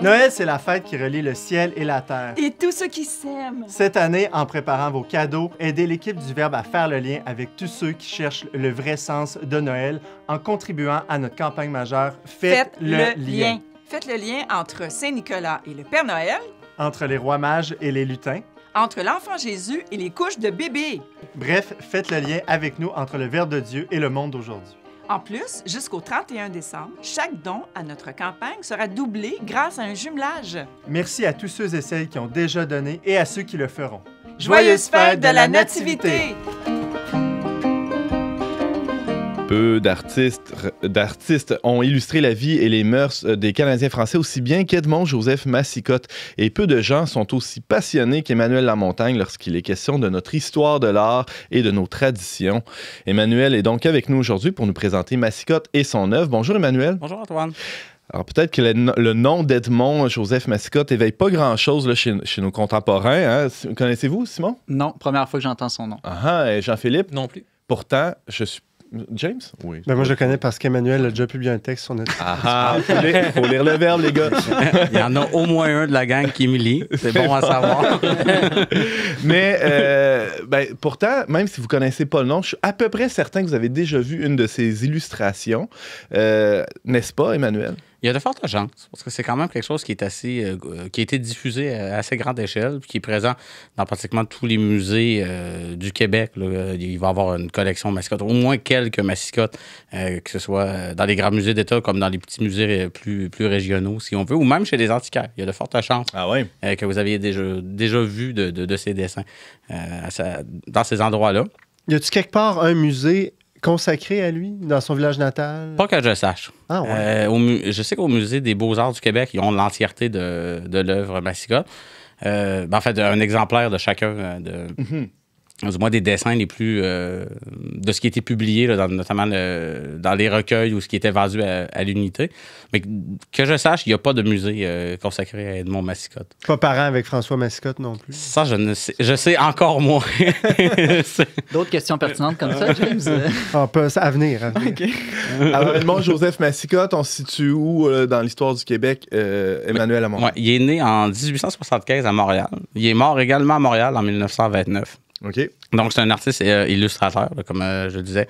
Noël, c'est la fête qui relie le ciel et la terre. Et tous ceux qui s'aiment. Cette année, en préparant vos cadeaux, aidez l'équipe du Verbe à faire le lien avec tous ceux qui cherchent le vrai sens de Noël en contribuant à notre campagne majeure Faites le lien. Faites le lien entre Saint-Nicolas et le Père Noël, Entre les rois mages et les lutins. entre l'enfant Jésus et les couches de bébé. Bref, faites le lien avec nous entre le Verbe de Dieu et le monde d'aujourd'hui. En plus, jusqu'au 31 décembre, chaque don à notre campagne sera doublé grâce à un jumelage. Merci à tous ceux et celles qui ont déjà donné et à ceux qui le feront. Joyeuse fête de la Nativité! Peu d'artistes ont illustré la vie et les mœurs des Canadiens français aussi bien qu'Edmond Joseph Massicotte. Et peu de gens sont aussi passionnés qu'Emmanuel Lamontagne lorsqu'il est question de notre histoire de l'art et de nos traditions. Emmanuel est donc avec nous aujourd'hui pour nous présenter Massicotte et son œuvre. Bonjour Emmanuel. Bonjour Antoine. Alors peut-être que le nom d'Edmond Joseph Massicotte éveille pas grand-chose là, chez nos contemporains. Hein? Connaissez-vous, Simon? Non, première fois que j'entends son nom. Ah, et Jean-Philippe? Non plus. Pourtant, je suis... James? Oui. Ben moi, je le connais parce qu'Emmanuel a déjà publié un texte sur notre... Ah, faut lire le verbe, les gars. Il y en a au moins un de la gang qui me lit. C'est bon à savoir. Mais pourtant, même si vous ne connaissez pas le nom, je suis à peu près certain que vous avez déjà vu une de ses illustrations. N'est-ce pas, Emmanuel? Il y a de fortes chances, parce que c'est quand même quelque chose qui est assez, qui a été diffusé à assez grande échelle, puis qui est présent dans pratiquement tous les musées du Québec. Là. Il va y avoir une collection mascotte, au moins quelques mascottes, que ce soit dans les grands musées d'État comme dans les petits musées plus régionaux, si on veut, ou même chez les antiquaires. Il y a de fortes chances que vous aviez déjà vu de ces dessins dans ces endroits-là. Y a-tu quelque part un musée consacré à lui, dans son village natal? Pas que je sache. Ah ouais. Je sais qu'au Musée des Beaux-Arts du Québec, ils ont l'entièreté de l'œuvre Massicotte. En fait, un exemplaire de chacun du moins des dessins les plus... de ce qui a été publié, là, notamment dans les recueils ou ce qui était vendu à l'unité. Mais que je sache, il n'y a pas de musée consacré à Edmond Massicotte. Pas parent avec François Massicotte non plus? Ça, je sais encore moins. D'autres questions pertinentes comme ça, James? À venir. OK. Alors, Edmond Joseph Massicotte, on se situe où dans l'histoire du Québec, Emmanuel Lamontagne? Ouais, il est né en 1875 à Montréal. Il est mort également à Montréal en 1929. OK. Donc, c'est un artiste illustrateur, là, comme je le disais.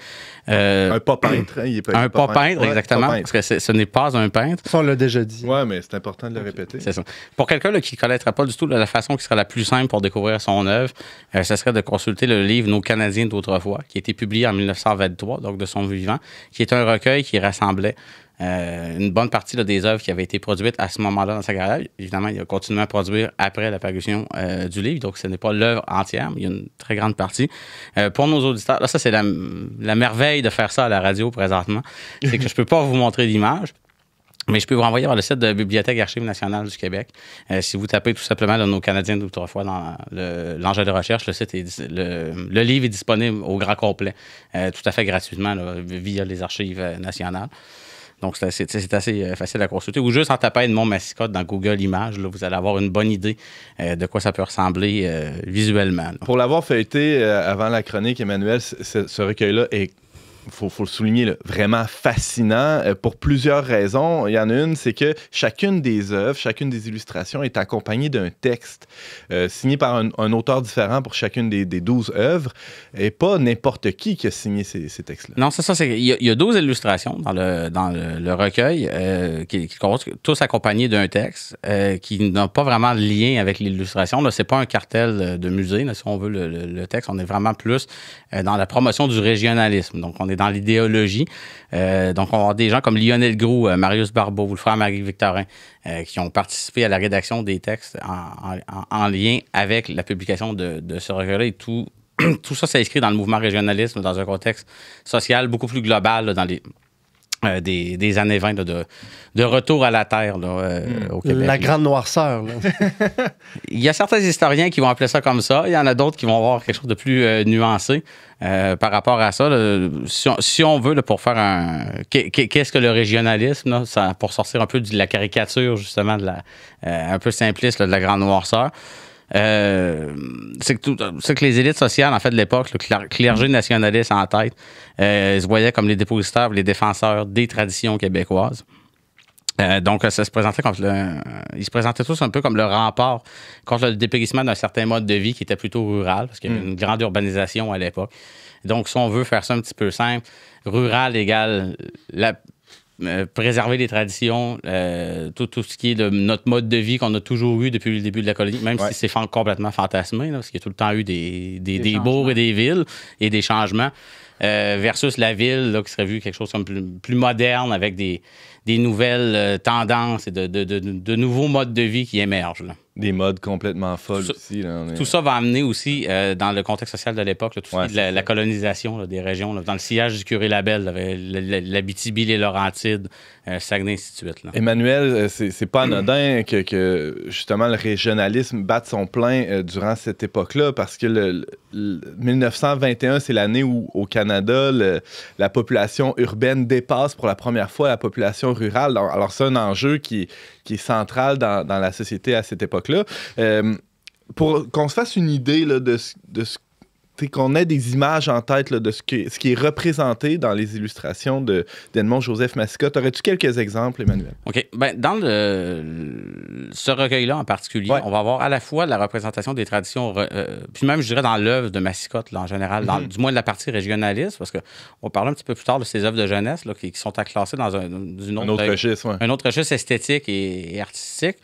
Un pas peintre. Hein? Il est pas, un pas peintre, exactement. Pas peintre. Parce que ce n'est pas un peintre. Ça, on l'a déjà dit. Oui, mais c'est important de le répéter. C'est ça. Pour quelqu'un là, qui ne connaîtrait pas du tout la façon qui serait la plus simple pour découvrir son œuvre, ce serait de consulter le livre Nos Canadiens d'autrefois, qui a été publié en 1923, donc de son vivant, qui est un recueil qui rassemblait une bonne partie là, des œuvres qui avaient été produites à ce moment-là dans sa carrière. Évidemment, il a continué à produire après la parution du livre, donc ce n'est pas l'œuvre entière, mais il y a une très grande partie. Pour nos auditeurs, là, ça, c'est la merveille de faire ça à la radio présentement, c'est que je ne peux pas vous montrer l'image, mais je peux vous renvoyer vers le site de la Bibliothèque Archives nationales du Québec. Si vous tapez tout simplement là, Nos Canadiens d'autrefois dans l'engin de recherche, le livre est disponible au grand complet, tout à fait gratuitement là, via les Archives nationales. Donc, c'est assez facile à consulter. Ou juste en tapant Edmond Massicotte dans Google Images, là, vous allez avoir une bonne idée de quoi ça peut ressembler visuellement. Là. Pour l'avoir feuilleté avant la chronique, Emmanuel, ce recueil-là est, faut le souligner, là, vraiment fascinant pour plusieurs raisons. Il y en a une, c'est que chacune des œuvres, chacune des illustrations est accompagnée d'un texte signé par un auteur différent pour chacune des 12 œuvres et pas n'importe qui a signé ces textes-là. Non, c'est ça. Il y a 12 illustrations dans le recueil qui tous accompagnés d'un texte qui n'a pas vraiment de lien avec l'illustration. C'est pas un cartel de musée, là, si on veut, le texte. On est vraiment plus dans la promotion du régionalisme. Donc, on est dans l'idéologie. Donc, on va avoir des gens comme Lionel Groux, Marius Barbeau, ou le frère Marie-Victorin, qui ont participé à la rédaction des textes en lien avec la publication de ce recueil-là. Et tout ça s'inscrit dans le mouvement régionalisme, dans un contexte social beaucoup plus global, là, dans des années 20 là, de retour à la terre là, au Québec. La grande noirceur. Là. Il y a certains historiens qui vont appeler ça comme ça. Il y en a d'autres qui vont avoir quelque chose de plus nuancé par rapport à ça. Là, si on veut, là, pour faire qu'est-ce que le régionalisme, là, ça, pour sortir un peu de la caricature, justement, un peu simpliste là, de la grande noirceur, c'est que les élites sociales, en fait, de l'époque, le clergé nationaliste en tête, se voyaient comme les dépositaires, les défenseurs des traditions québécoises. Donc, ça se présentait ils se présentaient tous un peu comme le rempart contre le dépérissement d'un certain mode de vie qui était plutôt rural, parce qu'il y avait une grande urbanisation à l'époque. Donc, si on veut faire ça un petit peu simple, rural égale préserver les traditions, tout ce qui est de notre mode de vie qu'on a toujours eu depuis le début de la colonie, même si c'est complètement fantasmé, là, parce qu'il y a tout le temps eu des bourgs et des villes et des changements, versus la ville, là, qui serait vue quelque chose comme plus moderne, avec des nouvelles tendances et de nouveaux modes de vie qui émergent, là. Des modes complètement folles aussi. Là, tout ça va amener aussi, dans le contexte social de l'époque, là, tout ce qui est de la colonisation là, des régions. Là, dans le sillage du Curé-Labelle, l'Abitibi, les Laurentides, Saguenay, ainsi de suite. Là. Emmanuel, c'est pas anodin que justement le régionalisme batte son plein durant cette époque-là, parce que 1921, c'est l'année où, au Canada, la population urbaine dépasse pour la première fois la population rurale. Alors c'est un enjeu qui est central dans la société à cette époque-là. Pour qu'on se fasse une idée là, de ce qu'on ait des images en tête là, de ce qui est représenté dans les illustrations d'Edmond-Joseph Massicotte. Aurais-tu quelques exemples, Emmanuel? OK. Ben, dans ce recueil-là en particulier, on va avoir à la fois la représentation des traditions, puis même, je dirais, dans l'œuvre de Massicotte, là, en général, du moins de la partie régionaliste, parce qu'on va parler un petit peu plus tard de ses œuvres de jeunesse là, qui sont à classer dans un autre registre esthétique et artistique.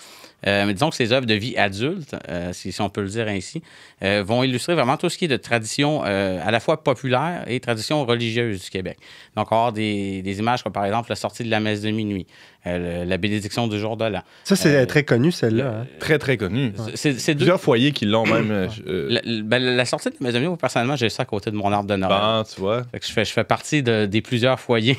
Mais disons que ces œuvres de vie adulte, si on peut le dire ainsi, vont illustrer vraiment tout ce qui est de tradition à la fois populaire et tradition religieuse du Québec. Donc, on va avoir des images comme, par exemple, la sortie de la messe de minuit, la bénédiction du jour de l'an. Ça, c'est très connu, celle-là. Hein? Très, très connu. C'est plusieurs foyers qui l'ont même. La sortie de la messe de minuit, personnellement, j'ai ça à côté de mon arbre de Noël. Bon, tu vois. Fait que je fais partie des plusieurs foyers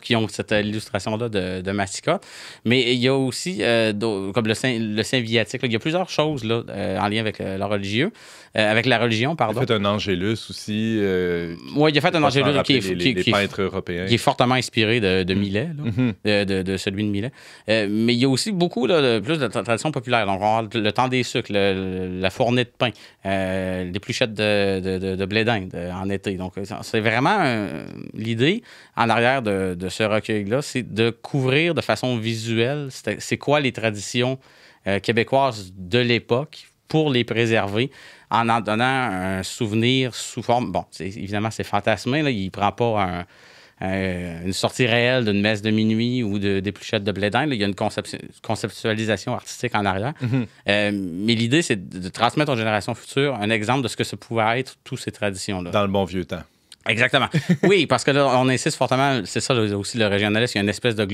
qui ont cette illustration-là de Massicotte. Mais il y a aussi, comme le saint viatique, là, il y a plusieurs choses là, en lien avec la religion. Il a fait un Angélus aussi. Oui, il a fait un Angélus qui est peintres européens. Qui est fortement inspiré de Millet, là, de celui de Millet. Mais il y a aussi beaucoup plus de tradition populaire. Donc, on a le temps des sucres, la fournée de pain, l'épluchette de blé d'Inde en été. Donc, c'est vraiment l'idée en arrière de ce recueil-là, c'est de couvrir de façon visuelle c'est quoi les traditions québécoises de l'époque pour les préserver en donnant un souvenir sous forme... Bon, évidemment, c'est fantasmé. Là, il ne prend pas une sortie réelle d'une messe de minuit ou d'épluchette de blé d'Inde. Il y a une conceptualisation artistique en arrière. Mais l'idée, c'est de transmettre aux générations futures un exemple de ce que ça pouvait être, toutes ces traditions-là. Dans le bon vieux temps. Exactement. Oui, parce que là, on insiste fortement, c'est ça aussi le régionalisme, il y a une espèce de...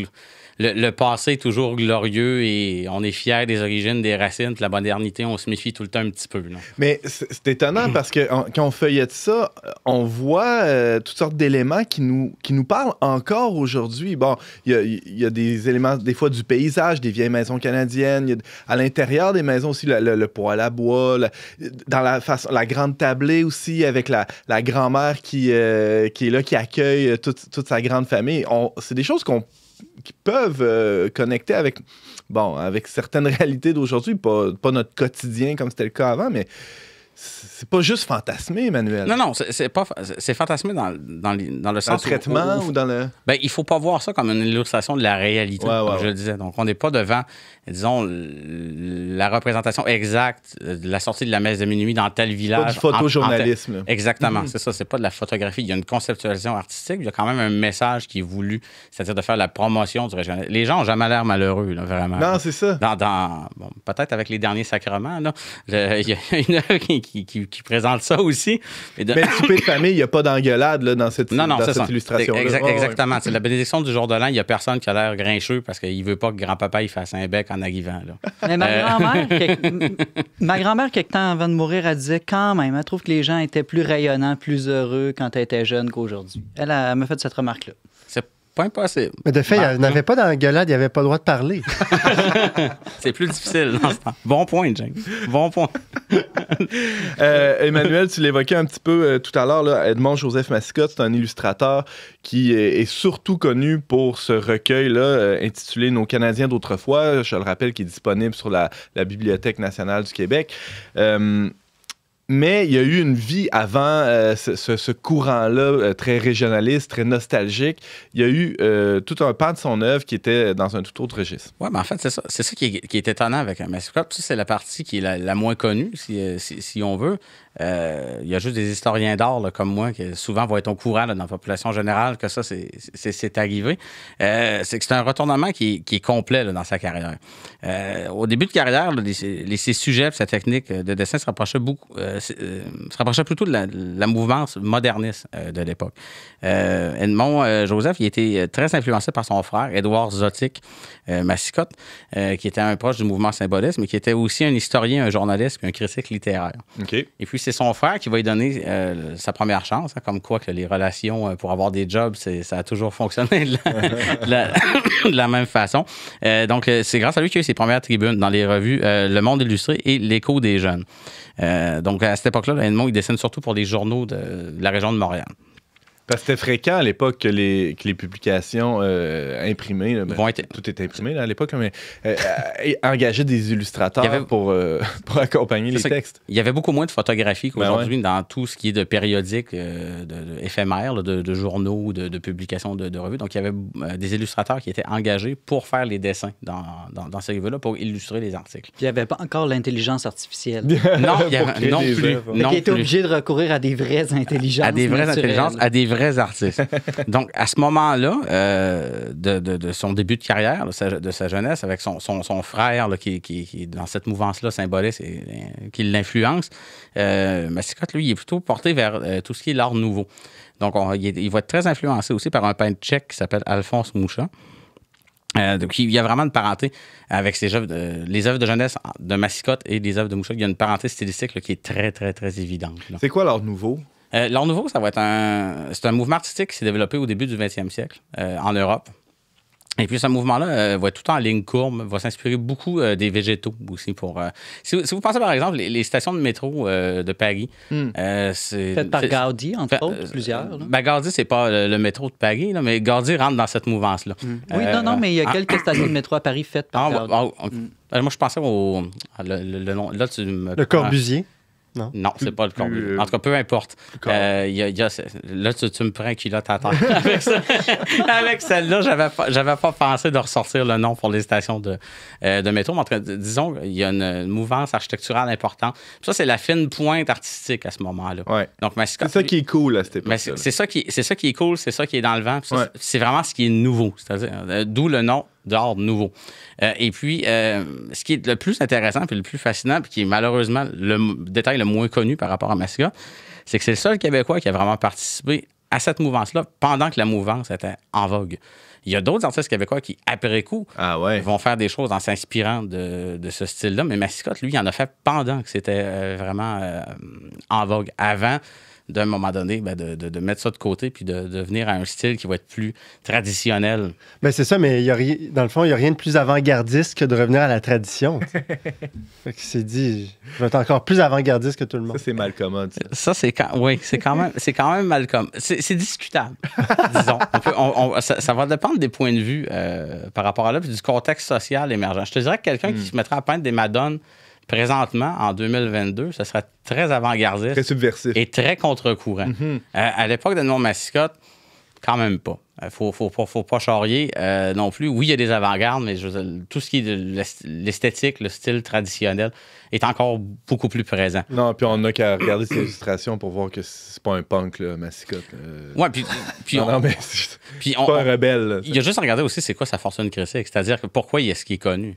Le passé est toujours glorieux et on est fiers des origines, des racines, puis la modernité, on se méfie tout le temps un petit peu. Là. Mais c'est étonnant parce que quand on feuillette ça, on voit toutes sortes d'éléments qui nous parlent encore aujourd'hui. Bon, il y a des éléments, des fois, du paysage, des vieilles maisons canadiennes, à l'intérieur des maisons aussi, le poêle à bois, dans la grande tablée aussi, avec la grand-mère qui est là, qui accueille toute sa grande famille. C'est des choses qui peuvent connecter avec certaines réalités d'aujourd'hui, pas notre quotidien comme c'était le cas avant, mais c'est pas juste fantasmé, Emmanuel. Non, c'est fantasmé dans le sens... Dans le traitement ou dans le... Ben, il faut pas voir ça comme une illustration de la réalité, comme je le disais. Donc, on n'est pas devant, disons, la représentation exacte de la sortie de la messe de minuit dans tel village. Pas du photojournalisme. Exactement, c'est ça. C'est pas de la photographie. Il y a une conceptualisation artistique. Il y a quand même un message qui est voulu, c'est-à-dire de faire la promotion du régionalisme. Les gens n'ont jamais l'air malheureux, là, vraiment. Non, c'est ça. Peut-être avec les derniers sacrements, là, il y a une œuvre qui présente ça aussi. Mais le souper de famille, il n'y a pas d'engueulade là, dans cette illustration. Exactement. C'est la bénédiction du jour de l'an. Il n'y a personne qui a l'air grincheux parce qu'il ne veut pas que grand-papa il fasse un bec en arrivant. Là. Mais ma grand-mère, quelque temps avant de mourir, elle disait quand même, elle trouve que les gens étaient plus rayonnants, plus heureux quand elle était jeune qu'aujourd'hui. Elle m'a fait cette remarque-là. C'est pas impossible. Mais de fait, il n'avait pas d'engueulade, il n'avait pas le droit de parler. C'est plus difficile dans ce temps. Bon point, James. Bon point. Emmanuel, tu l'évoquais un petit peu tout à l'heure, là, Edmond-Joseph Massicotte, c'est un illustrateur qui est surtout connu pour ce recueil-là intitulé « Nos Canadiens d'autrefois ». Je le rappelle, qui est disponible sur la Bibliothèque nationale du Québec. Mais il y a eu une vie avant ce courant-là, très régionaliste, très nostalgique. Il y a eu tout un pan de son œuvre qui était dans un tout autre registre. Oui, mais en fait, c'est ça. C'est ça qui est étonnant avec un Massicot. Ça, c'est la partie qui est la moins connue, si on veut. Il y a juste des historiens d'art là, comme moi qui souvent vont être au courant là, dans la population générale que ça, c'est arrivé. C'est que c'est un retournement qui est complet là, dans sa carrière. Au début de carrière, là, ses sujets et sa technique de dessin se rapprochaient plutôt de la mouvance moderniste de l'époque. Edmond Joseph, il était très influencé par son frère, Édouard Zotic Massicot, qui était un proche du mouvement symboliste, mais qui était aussi un historien, un journaliste et un critique littéraire. Okay. Et puis, c'est son frère qui va lui donner sa première chance, hein, comme quoi que les relations pour avoir des jobs, ça a toujours fonctionné de la même façon. Donc, c'est grâce à lui qu'il y a eu ses premières tribunes dans les revues Le Monde illustré et L'Écho des jeunes. Donc, à cette époque-là, Edmond, il dessine surtout pour les journaux de la région de Montréal. Parce que c'était fréquent à l'époque que les publications imprimées, là, tout était imprimé là, à l'époque, là, mais engageaient des illustrateurs pour accompagner les textes. Il y avait beaucoup moins de photographies qu'aujourd'hui dans tout ce qui est de périodiques, éphémères, là, de journaux, de publications de revues. Donc, il y avait des illustrateurs qui étaient engagés pour faire les dessins dans ces revues-là, pour illustrer les articles. Puis il n'y avait pas encore l'intelligence artificielle. Non, il y avait non plus. Mais qui était obligé de recourir à des vraies intelligences. À des vraies intelligences, à des vrais artistes. Donc, à ce moment-là, de son début de carrière, de sa jeunesse, avec son frère là, qui est dans cette mouvance-là symboliste et qui l'influence, Massicot, lui, il est plutôt porté vers tout ce qui est l'art nouveau. Donc, il va être très influencé aussi par un peintre tchèque qui s'appelle Alphonse Mucha. Donc, il y a vraiment une parenté avec les œuvres de jeunesse de Massicot et les œuvres de Mucha. Il y a une parenté stylistique là, qui est très, très, très évidente. Là. C'est quoi l'art nouveau? L'art nouveau, ça va être c'est un mouvement artistique qui s'est développé au début du 20e siècle en Europe. Et puis, ce mouvement-là va être tout en ligne courbe, va s'inspirer beaucoup des végétaux aussi. Si vous pensez, par exemple, les stations de métro de Paris... Faites par Gaudi, entre autres, plusieurs. Ben, Gaudi, c'est pas le métro de Paris, là, mais Gaudi rentre dans cette mouvance-là. Oui, non, mais il y a quelques stations de métro à Paris faites par Gaudi. Moi, je pensais le nom... Là, le Corbusier. Non, c'est pas le Corbusier. En tout cas, peu importe. Là, tu me prends un culotte à terre. Avec celle-là, j'avais pas pensé de ressortir le nom pour les stations de métro. Mais disons, il y a une mouvance architecturale importante. Puis ça, c'est la fine pointe artistique à ce moment-là. Ouais. Donc, Massicot, c'est ça qui est cool à cette époque. C'est ça qui est cool, c'est ça qui est dans le vent. C'est vraiment ce qui est nouveau. C'est-à-dire, d'où le nom d'art nouveau. Et puis, ce qui est le plus intéressant et le plus fascinant, puis qui est malheureusement le détail le moins connu par rapport à Massicot, c'est que c'est le seul Québécois qui a vraiment participé à cette mouvance-là pendant que la mouvance était en vogue. Il y a d'autres artistes québécois qui, après coup, vont faire des choses en s'inspirant de ce style-là, mais Massicot, lui, il en a fait pendant que c'était vraiment en vogue. Avant, d'un moment donné, de mettre ça de côté puis de venir à un style qui va être plus traditionnel. Ben c'est ça, mais dans le fond, il n'y a rien de plus avant-gardiste que de revenir à la tradition. Fait qu'il s'est dit, je vais être encore plus avant-gardiste que tout le monde. Ça, c'est mal commode. Ça, c'est quand même mal commode. C'est discutable, disons. Ça va dépendre des points de vue par rapport à là puis du contexte social émergent. Je te dirais que quelqu'un qui se mettrait à peindre des madones présentement, en 2022, ce serait très avant-gardiste. Très subversif. Et très contre-courant. Mm-hmm. À l'époque d'Edmond Massicot, quand même pas. Faut pas charrier non plus. Oui, il y a des avant-gardes, mais tout ce qui est de l'esthétique, le style traditionnel, est encore beaucoup plus présent. Non, puis on n'a qu'à regarder ces illustrations pour voir que c'est pas un punk, là, Massicot. Ouais, puis c'est pas un rebelle. Là, il y a juste à regarder aussi c'est quoi sa fortune critique. C'est-à-dire que pourquoi il est ce qui est connu.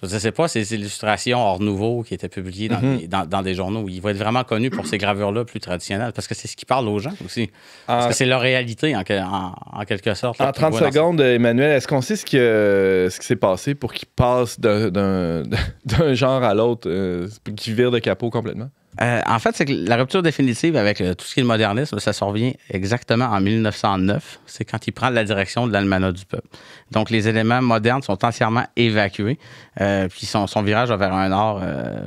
Je ne sais pas ces illustrations hors nouveau qui étaient publiées dans des journaux. Il va être vraiment connu pour ces gravures-là plus traditionnelles parce que c'est ce qui parle aux gens aussi. Parce que c'est leur réalité en quelque sorte. En 30 secondes, Emmanuel, est-ce qu'on sait ce qui s'est passé pour qu'il passe d'un genre à l'autre, qu'il vire de capot complètement? En fait, c'est que la rupture définitive avec tout ce qui est le modernisme, ça survient exactement en 1909. C'est quand il prend la direction de l'Almanach du peuple. Donc, les éléments modernes sont entièrement évacués. Puis son virage vers un art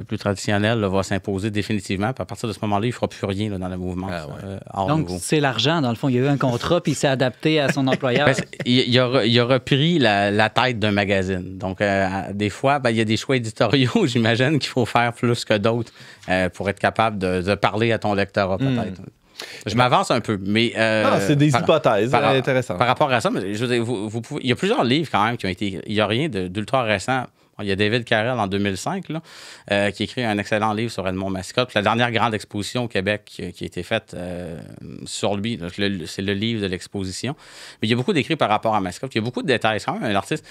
plus traditionnel là, va s'imposer définitivement. Puis à partir de ce moment-là, il ne fera plus rien là, dans le mouvement art Donc, nouveau. c'est l'argent. Dans le fond, il y a eu un contrat puis il s'est adapté à son employeur. Il a repris la tête d'un magazine. Donc, des fois, il y a des choix éditoriaux, j'imagine, qu'il faut faire plus que d'autres pour être capable de parler à ton lectorat, peut-être. Je m'avance un peu, mais... c'est des hypothèses intéressantes. Par rapport à ça, mais je veux dire, vous pouvez, il y a plusieurs livres quand même qui ont été... Il n'y a rien d'ultra récent. Il y a David Carrel en 2005 là, qui écrit un excellent livre sur Edmond Mascotte. Puis la dernière grande exposition au Québec qui a été faite sur lui, c'est le livre de l'exposition. Mais il y a beaucoup d'écrits par rapport à Mascotte. Il y a beaucoup de détails. C'est quand même un artiste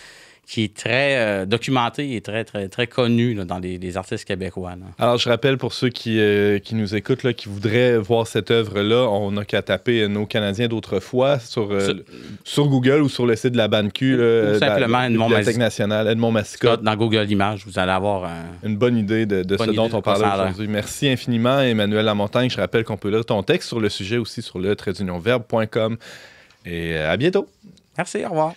qui est très documenté et très, très, très connu là, dans les artistes québécois. Là. Alors, je rappelle pour ceux qui nous écoutent, là, qui voudraient voir cette œuvre-là, on n'a qu'à taper Nos Canadiens d'autrefois sur Google ou sur le site de la BANQ. Ou simplement Edmond nationale, Edmond Mascotte. Dans Google Images, vous allez avoir une bonne idée de ce dont on parlait aujourd'hui. Merci infiniment, Emmanuel Lamontagne. Je rappelle qu'on peut lire ton texte sur le sujet aussi sur le-verbe.com. Et à bientôt. Merci, au revoir.